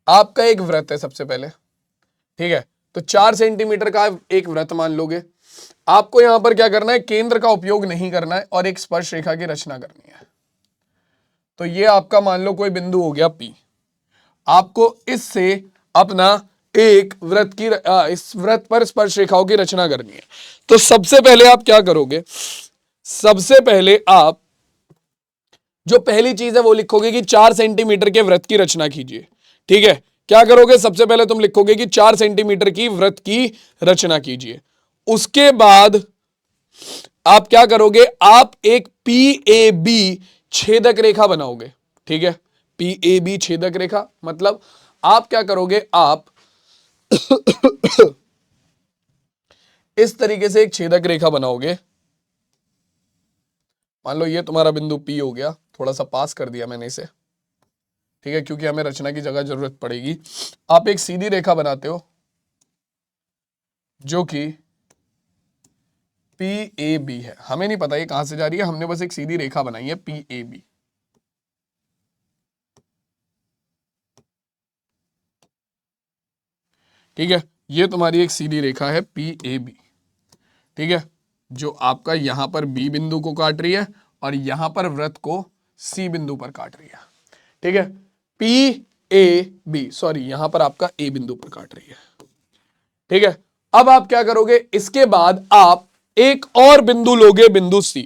आपका एक वृत्त है सबसे पहले, ठीक है। तो 4 सेंटीमीटर का एक वृत्त मान लोगे, आपको यहां पर क्या करना है, केंद्र का उपयोग नहीं करना है और एक स्पर्श रेखा की रचना करनी है। तो ये आपका मान लो कोई बिंदु हो गया P, आपको इससे अपना एक वृत्त की इस वृत्त पर स्पर्श रेखाओं की रचना करनी है। तो सबसे पहले आप क्या करोगे, सबसे पहले आप जो पहली चीज है वो लिखोगे कि 4 सेंटीमीटर के वृत्त की रचना कीजिए, ठीक है। क्या करोगे, सबसे पहले तुम लिखोगे कि 4 सेंटीमीटर की वृत्त की रचना कीजिए। उसके बाद आप क्या करोगे, आप एक PAB छेदक रेखा बनाओगे, ठीक है। PAB छेदक रेखा मतलब आप क्या करोगे, आप इस तरीके से एक छेदक रेखा बनाओगे। मान लो ये तुम्हारा बिंदु P हो गया, थोड़ा सा पास कर दिया मैंने इसे, ठीक है, क्योंकि हमें रचना की जगह जरूरत पड़ेगी। आप एक सीधी रेखा बनाते हो, जो कि पी ए बी है। हमें नहीं पता ये कहां से जा रही है, हमने बस एक सीधी रेखा बनाई है पी ए बी। ठीक है, ये तुम्हारी एक सीधी रेखा है पी ए बी। ठीक है, जो आपका यहां पर बी बिंदु को काट रही है और यहां पर वृत्त को सी बिंदु पर काट रही है। ठीक है, पी ए बी, सॉरी यहां पर आपका ए बिंदु पर काट रही है। ठीक है, अब आप क्या करोगे, इसके बाद आप एक और बिंदु लोगे, बिंदु सी।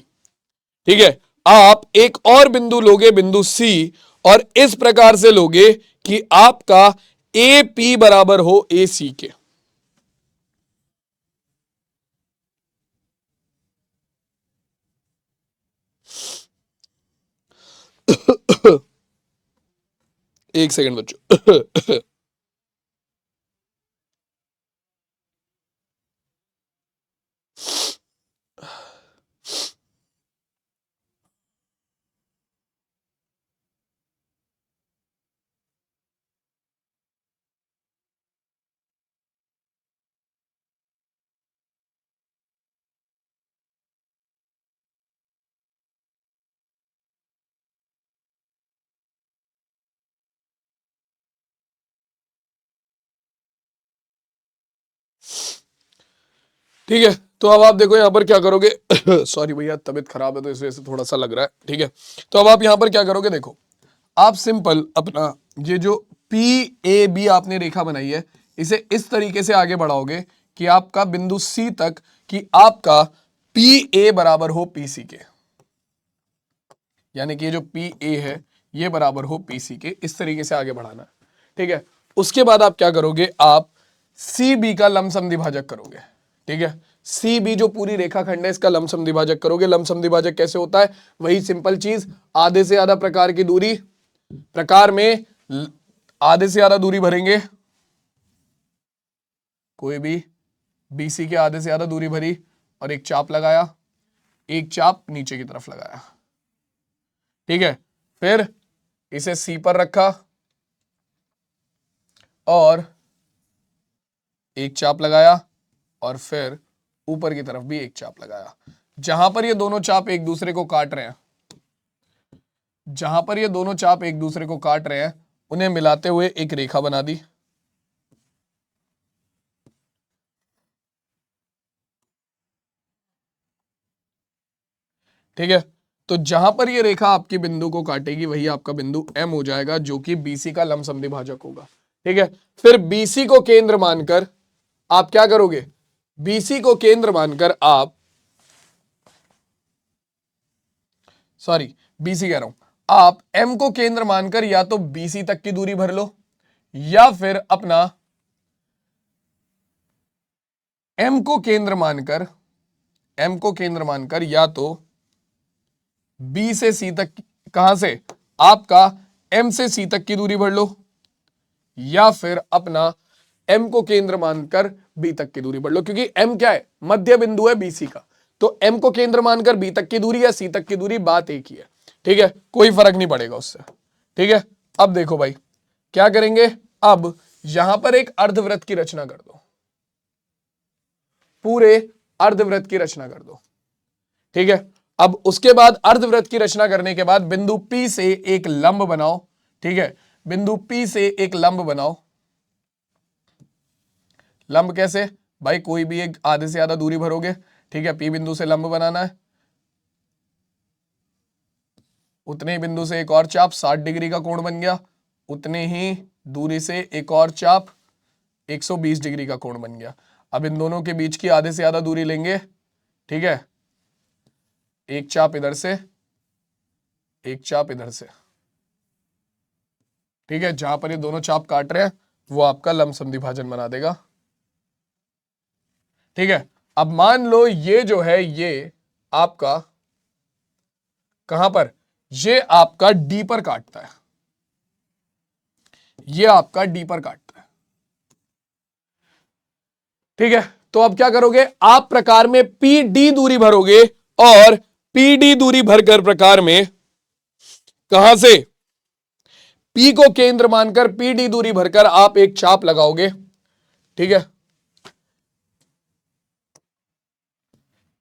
ठीक है, आप एक और बिंदु लोगे, बिंदु सी, और इस प्रकार से लोगे कि आपका ए पी बराबर हो ए सी के। एक सेकंड बच्चों। ठीक है, तो अब आप देखो यहां पर क्या करोगे। सॉरी भैया, तबीयत खराब है तो इस वजह से थोड़ा सा लग रहा है। ठीक है, तो अब आप यहां पर क्या करोगे, देखो आप सिंपल अपना ये जो पी ए बी आपने रेखा बनाई है, इसे इस तरीके से आगे बढ़ाओगे कि आपका बिंदु सी तक, कि आपका पी ए बराबर हो पी सी के, यानी कि ये जो पी ए है ये बराबर हो पी सी के, इस तरीके से आगे बढ़ाना। ठीक है, उसके बाद आप क्या करोगे, आप सी बी का लमसम द्विभाजक करोगे। ठीक है, सी बी जो पूरी रेखाखंड है इसका लमसम द्विभाजक करोगे। लमसम द्विभाजक कैसे होता है, वही सिंपल चीज, आधे से ज्यादा प्रकार की दूरी, प्रकार में आधे से ज्यादा दूरी भरेंगे, कोई भी बीसी के आधे से ज्यादा दूरी भरी और एक चाप लगाया, एक चाप नीचे की तरफ लगाया। ठीक है, फिर इसे सी पर रखा और एक चाप लगाया और फिर ऊपर की तरफ भी एक चाप लगाया। जहां पर ये दोनों चाप एक दूसरे को काट रहे हैं, जहां पर ये दोनों चाप एक दूसरे को काट रहे हैं, उन्हें मिलाते हुए एक रेखा बना दी। ठीक है, तो जहां पर ये रेखा आपकी बिंदु को काटेगी वही आपका बिंदु एम हो जाएगा, जो कि बीसी का लमसम द्विभाजक होगा। ठीक है, फिर बीसी को केंद्र मानकर आप क्या करोगे, बीसी को केंद्र मानकर आप, सॉरी बीसी कह रहा हूं, आप एम को केंद्र मानकर या तो बीसी तक की दूरी भर लो, या फिर अपना एम को केंद्र मानकर, एम को केंद्र मानकर या तो बी से सी तक, कहां से, आपका एम से सी तक की दूरी भर लो, या फिर अपना एम को केंद्र मानकर बी तक की दूरी बढ़ लो, क्योंकि एम क्या है, मध्य बिंदु है बीसी का, तो एम को केंद्र मानकर बी तक की दूरी या सी तक की दूरी बात एक ही है। ठीक है, कोई फर्क नहीं पड़ेगा उससे। ठीक है, अब देखो भाई क्या करेंगे, अब यहां पर एक अर्धवृत्त की रचना कर दो, पूरे अर्धवृत्त की रचना कर दो। ठीक है, अब उसके बाद अर्धवृत्त की रचना करने के बाद बिंदु P से एक लंब बनाओ। ठीक है, बिंदु P से एक लंब बनाओ। लंब कैसे भाई, कोई भी एक आधे से ज्यादा दूरी भरोगे। ठीक है, P बिंदु से लंब बनाना है, उतने ही बिंदु से एक और चाप 60 डिग्री का कोण बन गया, उतने ही दूरी से एक और चाप 120 डिग्री का कोण बन गया। अब इन दोनों के बीच की आधे से ज्यादा दूरी लेंगे। ठीक है, एक चाप इधर से, एक चाप इधर से। ठीक है, जहां पर ये दोनों चाप काट रहे हैं वो आपका लंबसम द्विभाजन बना देगा। ठीक है, अब मान लो ये जो है ये आपका कहां पर, ये आपका डी पर काटता है, ये आपका डी पर काटता है। ठीक है, तो अब क्या करोगे, आप प्रकार में पी डी दूरी भरोगे और पी डी दूरी भरकर प्रकार में कहां से, पी को केंद्र मानकर पी डी दूरी भरकर आप एक चाप लगाओगे। ठीक है,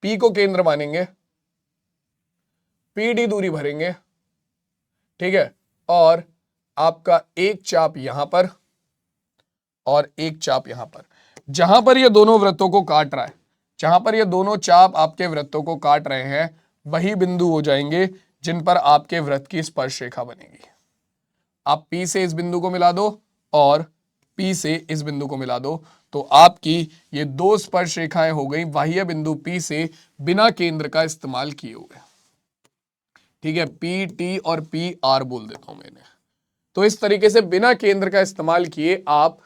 P को केंद्र मानेंगे, PD दूरी भरेंगे, ठीक है, और आपका एक चाप यहां पर और एक चाप यहां पर, जहां पर ये दोनों वृत्तों को काट रहा है, जहां पर ये दोनों चाप आपके वृत्तों को काट रहे हैं, वही बिंदु हो जाएंगे जिन पर आपके वृत्त की स्पर्श रेखा बनेगी। आप P से इस बिंदु को मिला दो और P से इस बिंदु को मिला दो, तो आपकी ये दो स्पर्श रेखाएं हो गई बाह्य बिंदु P से बिना केंद्र का इस्तेमाल किए हुए। ठीक है, P T और P R बोल देता हूं मैंने। तो इस तरीके से बिना केंद्र का इस्तेमाल किए आप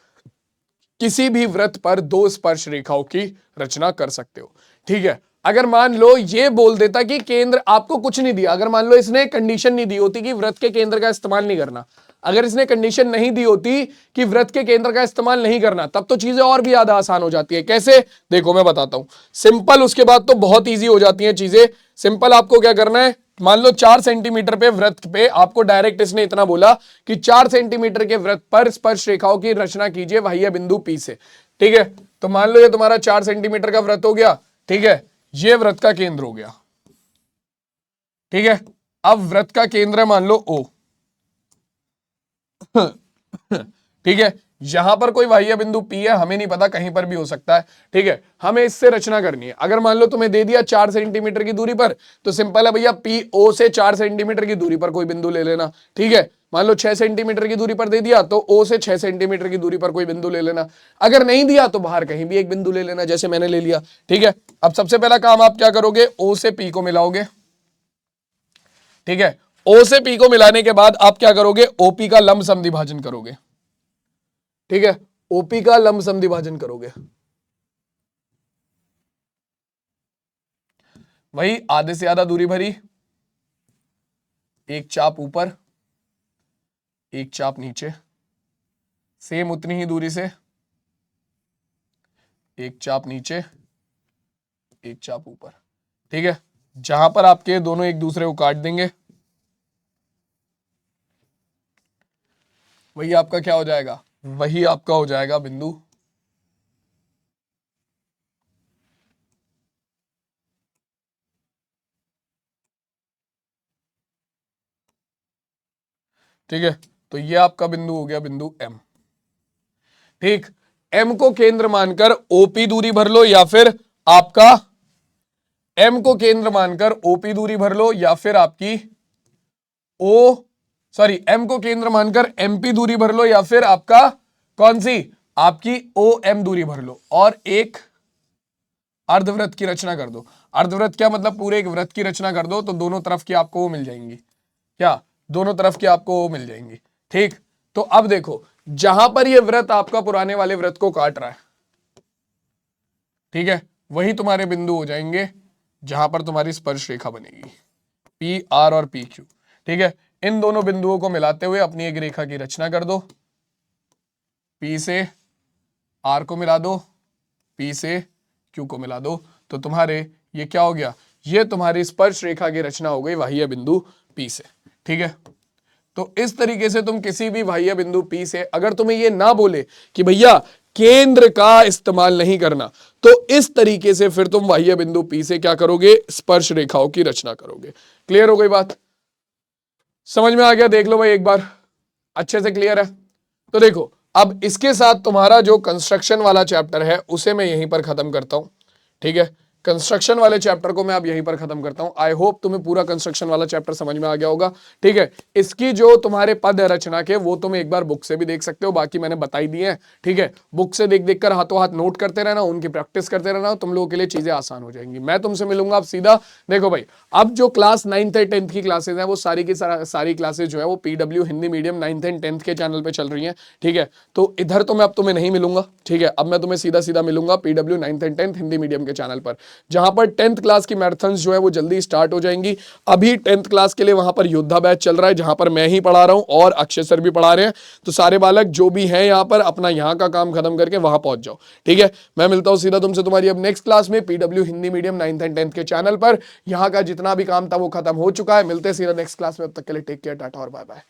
किसी भी वृत्त पर दो स्पर्श रेखाओं की रचना कर सकते हो। ठीक है, अगर मान लो ये बोल देता कि केंद्र आपको कुछ नहीं दिया, अगर मान लो इसने कंडीशन नहीं दी होती कि वृत्त के केंद्र का इस्तेमाल नहीं करना, अगर इसने कंडीशन नहीं दी होती कि वृत्त के केंद्र का इस्तेमाल नहीं करना, तब तो चीजें और भी ज्यादा आसान हो जाती है। कैसे, देखो मैं बताता हूं सिंपल, उसके बाद तो बहुत ईजी हो जाती है चीजें। सिंपल आपको क्या करना है, मान लो 4 सेंटीमीटर पे वृत्त पे आपको डायरेक्ट इसने इतना बोला कि 4 सेंटीमीटर के वृत्त पर स्पर्श रेखाओं की रचना कीजिए बाह्य बिंदु P से। ठीक है, तो मान लो ये तुम्हारा 4 सेंटीमीटर का वृत्त हो गया। ठीक है, ये वृत्त का केंद्र हो गया। ठीक है, अब वृत्त का केंद्र है मान लो O। ठीक है, यहां पर कोई बाह्य बिंदु P है, हमें नहीं पता, कहीं पर भी हो सकता है। ठीक है, हमें इससे रचना करनी है। अगर मान लो तुम्हें दे दिया 4 सेंटीमीटर की दूरी पर, तो सिंपल है भैया, PO से 4 सेंटीमीटर की दूरी पर कोई बिंदु ले लेना। ठीक है, मान लो 6 सेंटीमीटर की दूरी पर दे दिया, तो O से 6 सेंटीमीटर की दूरी पर कोई बिंदु ले लेना। अगर नहीं दिया तो बाहर कहीं भी एक बिंदु ले लेना, जैसे मैंने ले लिया। ठीक है, अब सबसे पहला काम आप क्या करोगे, O से P को मिलाओगे। ठीक है, O से P को मिलाने के बाद आप क्या करोगे, OP का लंब समद्विभाजन करोगे। ठीक है, OP का लंब समद्विभाजन करोगे, वही आधे से ज्यादा दूरी भरी, एक चाप ऊपर एक चाप नीचे, सेम उतनी ही दूरी से एक चाप नीचे एक चाप ऊपर। ठीक है, जहां पर आपके दोनों एक दूसरे को काट देंगे, वही आपका क्या हो जाएगा, वही आपका हो जाएगा बिंदु ठीक है, तो ये आपका बिंदु हो गया बिंदु M। ठीक, M को केंद्र मानकर OP दूरी भर लो, या फिर आपका M को केंद्र मानकर OP दूरी भर लो, या फिर आपकी M को केंद्र मानकर MP दूरी भर लो, या फिर आपका कौन सी, आपकी OM दूरी भर लो, और एक अर्धवृत्त की रचना कर दो। अर्धवृत्त क्या मतलब, पूरे एक वृत्त की रचना कर दो, तो दोनों तरफ की आपको वो मिल जाएंगी। क्या, दोनों तरफ की आपको वो मिल जाएंगी। ठीक, तो अब देखो, जहां पर ये वृत्त आपका पुराने वाले वृत्त को काट रहा है, ठीक है, वही तुम्हारे बिंदु हो जाएंगे जहां पर तुम्हारी स्पर्श रेखा बनेगी, PR और PQ। ठीक है, इन दोनों बिंदुओं को मिलाते हुए अपनी एक रेखा की रचना कर दो। P से R को मिला दो, P से Q को मिला दो, तो तुम्हारे ये क्या हो गया, ये तुम्हारी स्पर्श रेखा की रचना हो गई बाह्य बिंदु P से। ठीक है, तो इस तरीके से तुम किसी भी बाह्य बिंदु P से, अगर तुम्हें ये ना बोले कि भैया केंद्र का इस्तेमाल नहीं करना, तो इस तरीके से फिर तुम बाह्य बिंदु P से क्या करोगे, स्पर्श रेखाओं की रचना करोगे। क्लियर हो गई बात, समझ में आ गया, देख लो भाई एक बार, अच्छे से क्लियर है। तो देखो, अब इसके साथ तुम्हारा जो कंस्ट्रक्शन वाला चैप्टर है उसे मैं यहीं पर खत्म करता हूं। ठीक है, कंस्ट्रक्शन वाले चैप्टर को मैं अब यहीं पर खत्म करता हूं। आई होप तुम्हें पूरा कंस्ट्रक्शन वाला चैप्टर समझ में आ गया होगा। ठीक है, इसकी जो तुम्हारे पद है रचना के, वो तुम एक बार बुक से भी देख सकते हो, बाकी मैंने बताई दी है। ठीक है, बुक से देख देख कर हाथों हाथ नोट करते रहना, उनकी प्रैक्टिस करते रहना, तुम लोगों के लिए चीजें आसान हो जाएंगी। मैं तुमसे मिलूंगा अब सीधा। देखो भाई, अब जो क्लास 9th और 10th की क्लासेज है, वो सारी की सारी क्लासेज जो है वो PW हिंदी मीडियम 9th और 10th के चैनल पे चल रही है। ठीक है, तो इधर तो मैं अब तुम्हें नहीं मिलूंगा। ठीक है, अब मैं तुम्हें सीधा सीधा मिलूंगा PW 9th और 10th हिंदी मीडियम के चैनल पर, जहां पर 10th क्लास की मैराथन्स जो है वो जल्दी स्टार्ट हो जाएंगी। अभी 10th क्लास के लिए वहां पर योद्धा बैच चल रहा है, जहां पर मैं ही पढ़ा रहा हूं और अक्षय सर भी पढ़ा रहे हैं। तो सारे बालक जो भी हैं यहाँ पर, अपना यहाँ का काम खत्म करके वहां पहुंच जाओ। ठीक है, मैं मिलता हूं सीधा तुमसे तुम्हारी अब नेक्स्ट क्लास में PW हिंदी मीडियम 9th और 10th के चैनल पर। यहाँ का जितना भी काम था वो खत्म हो चुका है। मिलते हैं सीधा नेक्स्ट क्लास में, अब तक के लिए टेक केयर, टाटा और बाय बाय।